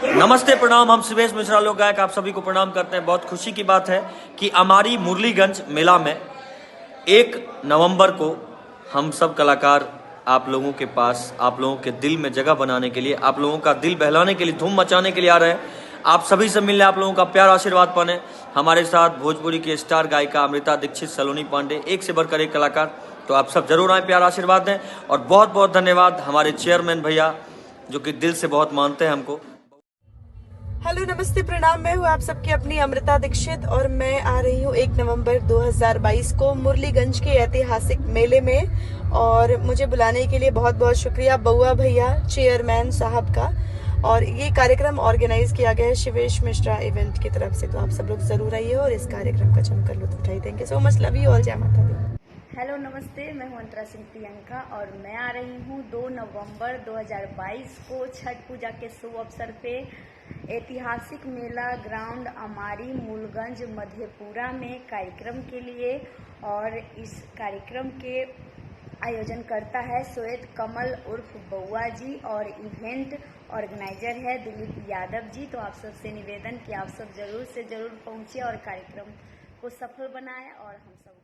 नमस्ते प्रणाम। हम शिवेश मिश्रा लोक गायक आप सभी को प्रणाम करते हैं। बहुत खुशी की बात है कि हमारी मुरलीगंज मेला में 1 नवंबर को हम सब कलाकार आप लोगों के पास, आप लोगों के दिल में जगह बनाने के लिए, आप लोगों का दिल बहलाने के लिए, धूम मचाने के लिए आ रहे हैं। आप सभी से मिलने, आप लोगों का प्यार आशीर्वाद पाने। हमारे साथ भोजपुरी की स्टार गायिका अमृता दीक्षित, सलोनी पांडे, एक से बढ़कर एक कलाकार। तो आप सब जरूर आए, प्यार आशीर्वाद दें। और बहुत बहुत धन्यवाद हमारे चेयरमैन भैया जो कि दिल से बहुत मानते हैं हमको। हेलो, नमस्ते, प्रणाम। मैं हूँ आप सबकी अपनी अमृता दीक्षित और मैं आ रही हूँ 1 नवंबर 2022 को मुरलीगंज के ऐतिहासिक मेले में। और मुझे बुलाने के लिए बहुत बहुत शुक्रिया बउआ भैया, चेयरमैन साहब का। और ये कार्यक्रम ऑर्गेनाइज किया गया है शिवेश मिश्रा इवेंट की तरफ से। तो आप सब लोग जरूर आइए और इस कार्यक्रम का जमकर लुत्फ उठाइए। Thank you so much, love you all, जय माता दी। हेलो नमस्ते, मैं हूं अंतरा सिंह प्रियंका और मैं आ रही हूं 2 नवंबर 2022 को छठ पूजा के शुभ अवसर पे ऐतिहासिक मेला ग्राउंड अमारी मूलगंज मधेपुरा में कार्यक्रम के लिए। और इस कार्यक्रम के आयोजन करता है श्वेत कमल उर्फ बउआ जी और इवेंट ऑर्गेनाइजर है दिलीप यादव जी। तो आप सबसे निवेदन कि आप सब जरूर से जरूर पहुंचे और कार्यक्रम को सफल बनाएं और हम सब